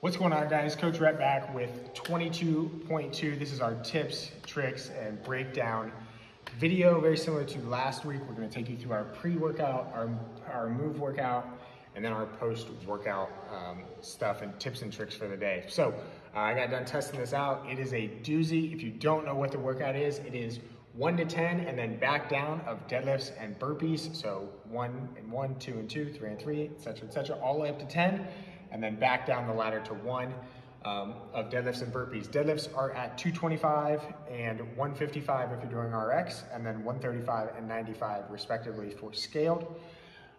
What's going on, guys? Coach Rhett back with 22.2. This is our tips, tricks, and breakdown video. Very similar to last week. We're going to take you through our pre-workout, our move workout, and then our post-workout stuff and tips and tricks for the day. So I got done testing this out. It is a doozy. If you don't know what the workout is, it is 1 to 10 and then back down of deadlifts and burpees. So 1 and 1, 2 and 2, 3 and 3, etc., all the way up to 10. And then back down the ladder to 1 of deadlifts and burpees. Deadlifts are at 225 and 155 if you're doing RX, and then 135 and 95 respectively for scaled.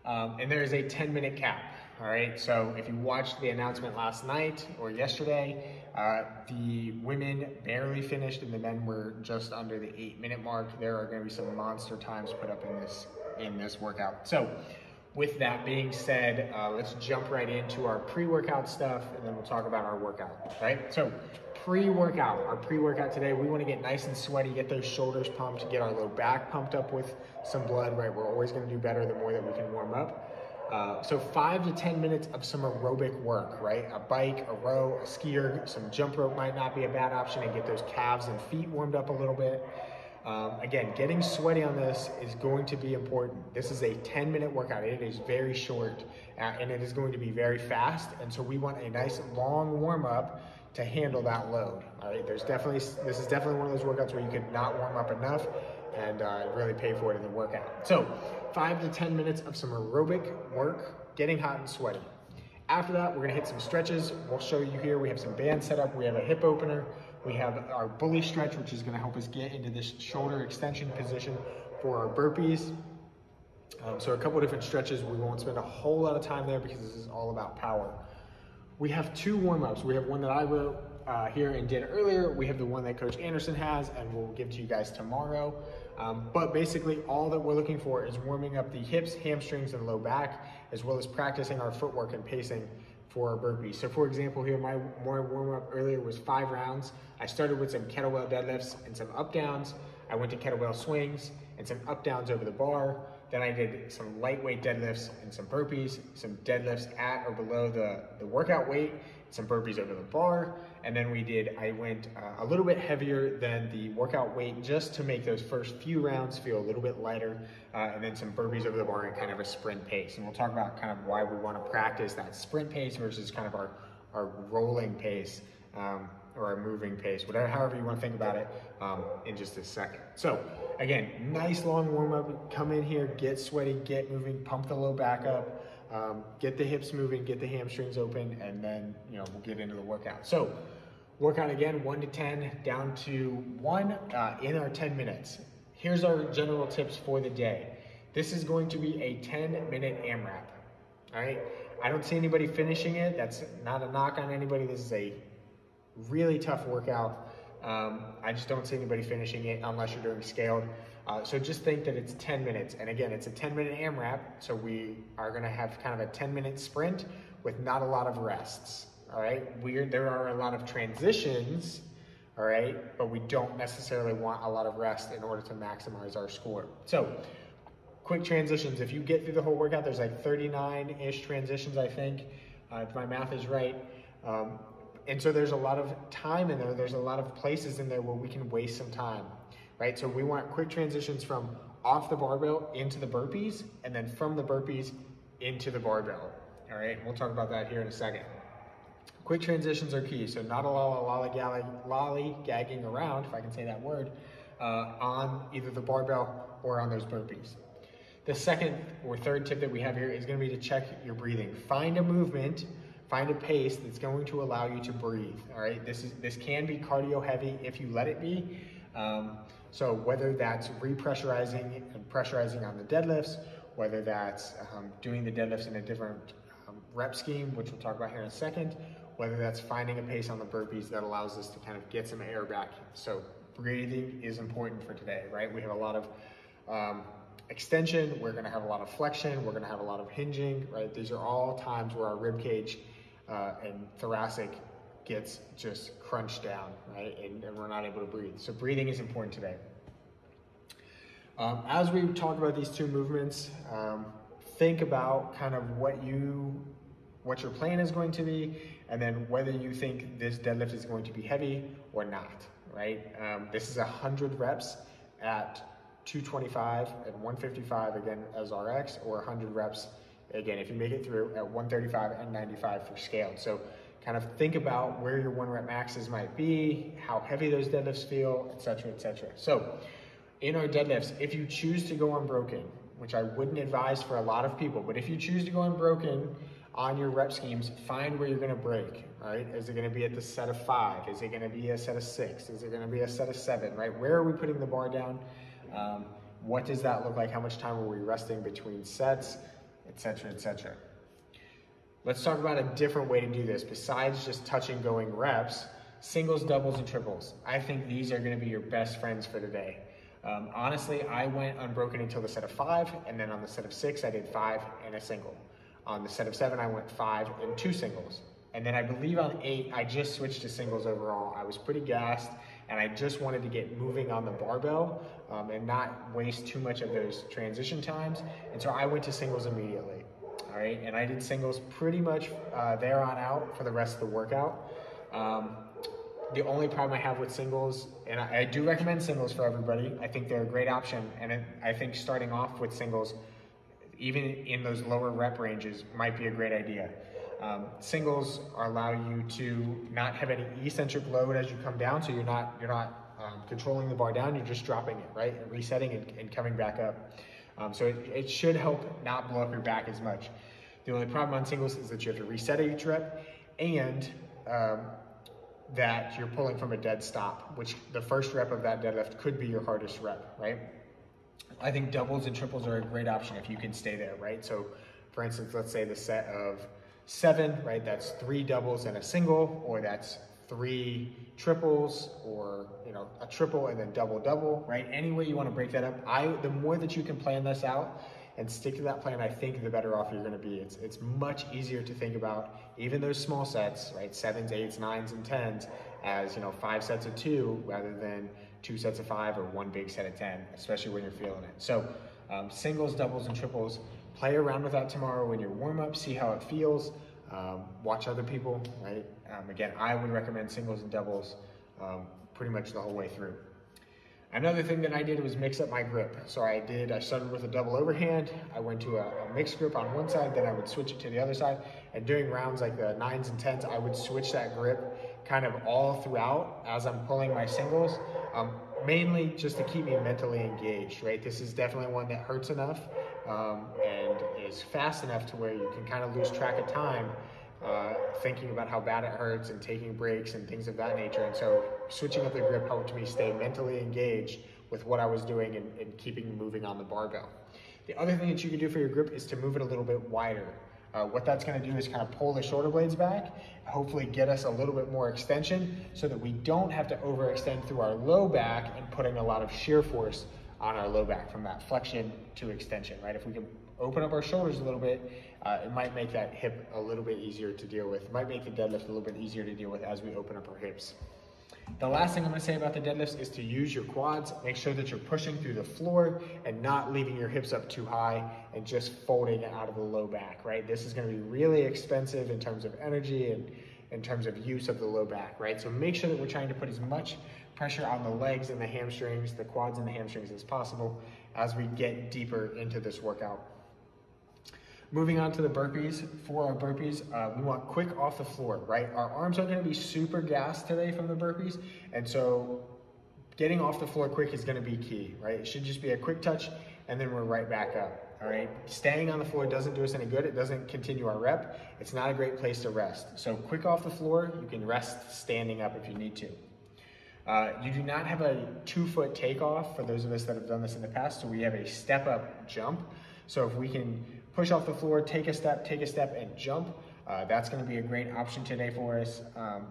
And there is a 10-minute cap, all right? So if you watched the announcement last night or yesterday, the women barely finished and the men were just under the 8-minute mark. There are gonna be some monster times put up in this workout. So with that being said, let's jump right into our pre-workout stuff and then we'll talk about our workout, right? So our pre-workout today, we wanna get nice and sweaty, get those shoulders pumped, get our low back pumped up with some blood, right? We're always gonna do better the more that we can warm up. So 5 to 10 minutes of some aerobic work, right? A bike, a row, a skier, some jump rope might not be a bad option to get those calves and feet warmed up a little bit. Again, getting sweaty on this is going to be important. This is a 10-minute workout. It is very short and it is going to be very fast. And so we want a nice long warm up to handle that load. All right, this is definitely one of those workouts where you could not warm up enough and really pay for it in the workout. So 5 to 10 minutes of some aerobic work, getting hot and sweaty. After that, we're gonna hit some stretches. We'll show you here. We have some bands set up. We have a hip opener. We have our bully stretch, which is gonna help us get into this shoulder extension position for our burpees. So a couple of different stretches. We won't spend a whole lot of time there because this is all about power. We have 2 warm-ups. We have one that I wrote here and did earlier. We have the one that Coach Anderson has and we'll give to you guys tomorrow. But basically all that we're looking for is warming up the hips, hamstrings, and low back, as well as practicing our footwork and pacing for our burpees. So for example, here, my warm-up earlier was 5 rounds. I started with some kettlebell deadlifts and some up downs. I went to kettlebell swings and some up downs over the bar. Then I did some lightweight deadlifts and some burpees, some deadlifts at or below the workout weight, some burpees over the bar. And then I went a little bit heavier than the workout weight just to make those first few rounds feel a little bit lighter. And then some burpees over the bar and kind of a sprint pace. And we'll talk about kind of why we want to practice that sprint pace versus kind of our rolling pace or our moving pace, however you want to think about it in just a second. So again, nice long warm up, come in here, get sweaty, get moving, pump the low back up, get the hips moving, get the hamstrings open, and then we'll get into the workout. So workout again, 1 to 10 down to 1 in our 10 minutes. Here's our general tips for the day. This is going to be a 10-minute AMRAP, all right? I don't see anybody finishing it. That's not a knock on anybody. This is a really tough workout. I just don't see anybody finishing it unless you're doing scaled. So just think that it's 10 minutes. And again, it's a 10-minute AMRAP. So we are gonna have kind of a 10-minute sprint with not a lot of rests, all right? There are a lot of transitions, all right? But we don't necessarily want a lot of rest in order to maximize our score. So quick transitions. If you get through the whole workout, there's like 39-ish transitions, I think, if my math is right. And so there's a lot of time in there. There's a lot of places in there where we can waste some time, right? So we want quick transitions from off the barbell into the burpees, and then from the burpees into the barbell, all right? We'll talk about that here in a second. Quick transitions are key. So not a lot of lollygagging around, if I can say that word, on either the barbell or on those burpees. The second or third tip that we have here is gonna be to check your breathing. Find a movement, find a pace that's going to allow you to breathe, all right? This can be cardio heavy if you let it be. So whether that's repressurizing and pressurizing on the deadlifts, whether that's doing the deadlifts in a different rep scheme, which we'll talk about here in a second, whether that's finding a pace on the burpees that allows us to kind of get some air back. So breathing is important for today, right? We have a lot of extension, we're gonna have a lot of flexion, we're gonna have a lot of hinging, right? These are all times where our rib cage and thoracic gets just crunched down, right? And we're not able to breathe. So breathing is important today. As we talk about these 2 movements, think about kind of what your plan is going to be, and then whether you think this deadlift is going to be heavy or not, right? This is 100 reps at 225 and 155 again as RX, or 100 reps again if you make it through at 135 and 95 for scaled. So kind of think about where your 1 rep maxes might be, how heavy those deadlifts feel, etc., etc. So in our deadlifts, if you choose to go unbroken, which I wouldn't advise for a lot of people, but if you choose to go unbroken on your rep schemes, find where you're gonna break, right? Is it gonna be at the set of 5? Is it gonna be a set of 6? Is it gonna be a set of 7, right? Where are we putting the bar down? What does that look like? How much time are we resting between sets, etc., etc. Let's talk about a different way to do this. Besides just touching going reps, singles, doubles, and triples. I think these are gonna be your best friends for today. Honestly, I went unbroken until the set of 5, and then on the set of 6, I did 5 and a single. On the set of 7, I went 5 and 2 singles. And then I believe on 8, I just switched to singles overall. I was pretty gassed, and I just wanted to get moving on the barbell and not waste too much of those transition times. And so I went to singles immediately. All right, and I did singles pretty much there on out for the rest of the workout. The only problem I have with singles, and I do recommend singles for everybody. I think they're a great option, and I think starting off with singles, even in those lower rep ranges, might be a great idea. Singles allow you to not have any eccentric load as you come down, so you're not controlling the bar down, you're just dropping it, right? And resetting and coming back up. So it should help not blow up your back as much. The only problem on singles is that you have to reset each rep, and that you're pulling from a dead stop, which the first rep of that deadlift could be your hardest rep, right? I think doubles and triples are a great option if you can stay there, right? So for instance, let's say the set of 7, right? That's 3 doubles and a single, or that's 3 triples, or a triple and then double, right? Any way you want to break that up. The more that you can plan this out and stick to that plan, I think the better off you're going to be. It's much easier to think about even those small sets, right? 7s, 8s, 9s, and 10s as 5 sets of 2 rather than 2 sets of 5 or 1 big set of 10, especially when you're feeling it. So singles, doubles, and triples. Play around with that tomorrow in your warm-up, see how it feels. Watch other people, right? Again, I would recommend singles and doubles pretty much the whole way through. Another thing that I did was mix up my grip. So I started with a double overhand. I went to a mixed grip on one side, then I would switch it to the other side. And doing rounds like the 9s and 10s, I would switch that grip kind of all throughout as I'm pulling my singles, mainly just to keep me mentally engaged, right? This is definitely one that hurts enough and is fast enough to where you can kind of lose track of time thinking about how bad it hurts and taking breaks and things of that nature. And so switching up the grip helped me stay mentally engaged with what I was doing and keeping moving on the barbell. The other thing that you can do for your grip is to move it a little bit wider. What that's going to do is kind of pull the shoulder blades back, hopefully get us a little bit more extension so that we don't have to overextend through our low back and putting a lot of shear force on our low back from that flexion to extension, right? If we can open up our shoulders a little bit, it might make that hip a little bit easier to deal with. It might make the deadlift a little bit easier to deal with as we open up our hips. The last thing I'm going to say about the deadlifts is to use your quads. Make sure that you're pushing through the floor and not leaving your hips up too high and just folding it out of the low back, right? This is going to be really expensive in terms of energy and in terms of use of the low back, right? So make sure that we're trying to put as much pressure on the legs and the hamstrings, the quads and the hamstrings as possible as we get deeper into this workout. Moving on to the burpees. For our burpees, we want quick off the floor, right? Our arms are going to be super gassed today from the burpees, and so getting off the floor quick is going to be key, right? It should just be a quick touch, and then we're right back up, all right? Staying on the floor doesn't do us any good. It doesn't continue our rep. It's not a great place to rest. So quick off the floor, you can rest standing up if you need to. You do not have a 2-foot takeoff for those of us that have done this in the past, so we have a step-up jump. So if we can push off the floor, take a step, and jump, that's going to be a great option today for us.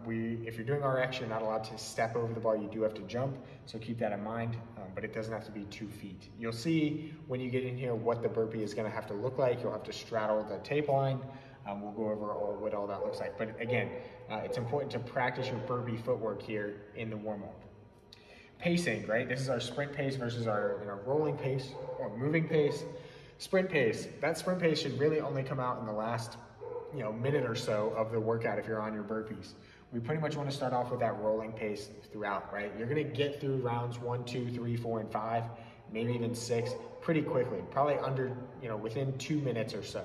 If you're doing RX, you're not allowed to step over the bar. You do have to jump, so keep that in mind, but it doesn't have to be 2 feet. You'll see when you get in here what the burpee is going to have to look like. You'll have to straddle the tape line. We'll go over what all that looks like. But again, it's important to practice your burpee footwork here in the warm-up. Pacing, right? This is our sprint pace versus our rolling pace or moving pace. Sprint pace. That sprint pace should really only come out in the last minute or so of the workout if you're on your burpees. We pretty much want to start off with that rolling pace throughout, right? You're going to get through rounds 1, 2, 3, 4, and 5, maybe even 6 pretty quickly, probably under, within 2 minutes or so.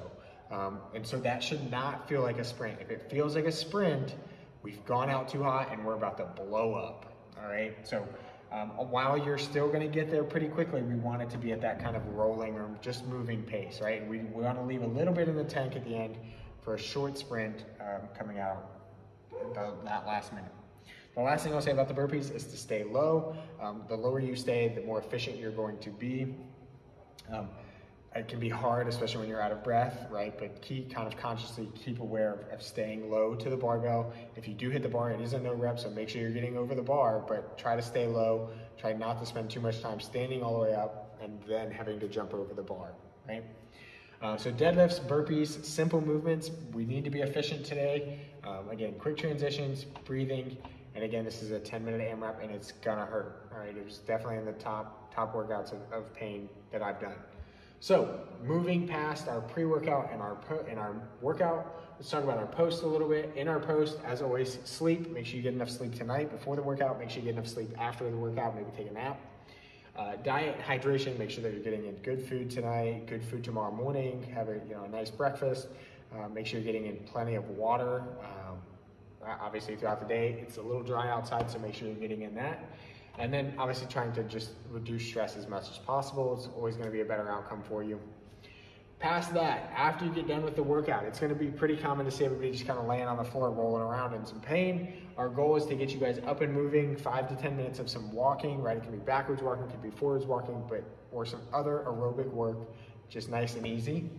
And so that should not feel like a sprint. If it feels like a sprint, we've gone out too hot and we're about to blow up, all right? So while you're still going to get there pretty quickly, we want it to be at that kind of rolling or just moving pace, right? We want to leave a little bit in the tank at the end for a short sprint coming out that last minute. The last thing I'll say about the burpees is to stay low. The lower you stay, the more efficient you're going to be. It can be hard, especially when you're out of breath, right? But kind of consciously keep aware of staying low to the barbell. If you do hit the bar, it is a no rep, so make sure you're getting over the bar, but try to stay low. Try not to spend too much time standing all the way up and then having to jump over the bar, right? So deadlifts, burpees, simple movements. We need to be efficient today. Again, quick transitions, breathing, and again, this is a 10-minute AMRAP, and it's gonna hurt. All right, it was definitely in the top workouts of pain that I've done. So moving past our pre-workout and our workout, let's talk about our post a little bit. In our post, as always, sleep. Make sure you get enough sleep tonight before the workout. Make sure you get enough sleep after the workout. Maybe take a nap. Diet, hydration, make sure that you're getting in good food tonight, good food tomorrow morning, have a nice breakfast. Make sure you're getting in plenty of water. Obviously throughout the day, it's a little dry outside, so make sure you're getting in that. And then obviously trying to just reduce stress as much as possible. It's always gonna be a better outcome for you. Past that, after you get done with the workout, it's gonna be pretty common to see everybody just kind of laying on the floor, rolling around in some pain. Our goal is to get you guys up and moving, 5 to 10 minutes of some walking, right? It can be backwards walking, it can be forwards walking, or some other aerobic work, just nice and easy.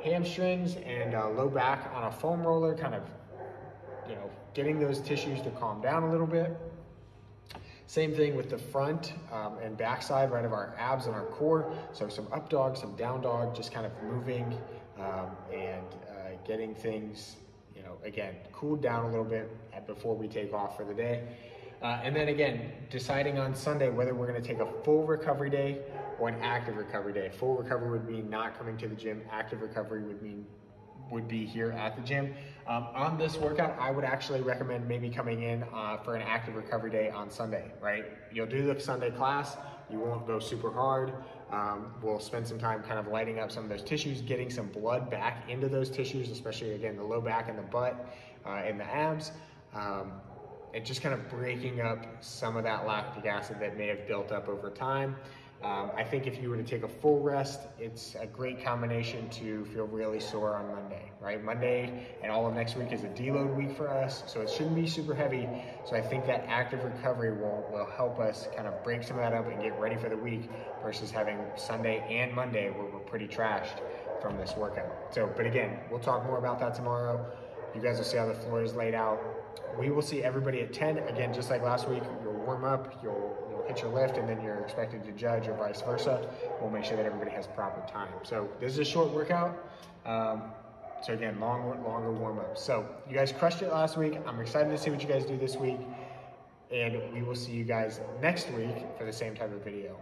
Hamstrings and low back on a foam roller, kind of, getting those tissues to calm down a little bit. Same thing with the front and back side, right, of our abs and our core. So some up dog, some down dog, just kind of moving and getting things, again, cooled down a little bit before we take off for the day. And then again, deciding on Sunday whether we're gonna take a full recovery day or an active recovery day. Full recovery would mean not coming to the gym. Active recovery would be here at the gym. On this workout, I would actually recommend maybe coming in for an active recovery day on Sunday, right? You'll do the Sunday class, you won't go super hard. We'll spend some time kind of lighting up some of those tissues, getting some blood back into those tissues, especially again, the low back and the butt and the abs. And just kind of breaking up some of that lactic acid that may have built up over time. I think if you were to take a full rest, it's a great combination to feel really sore on Monday, right? Monday and all of next week is a deload week for us, so it shouldn't be super heavy. So I think that active recovery will help us kind of break some of that up and get ready for the week versus having Sunday and Monday where we're pretty trashed from this workout. So, but again, we'll talk more about that tomorrow. You guys will see how the floor is laid out. We will see everybody at 10. Again, just like last week, you'll warm up, you'll hit your lift, and then you're expected to judge or vice versa. We'll make sure that everybody has proper time. So this is a short workout. So again, longer warm up. So you guys crushed it last week. I'm excited to see what you guys do this week. And we will see you guys next week for the same type of video.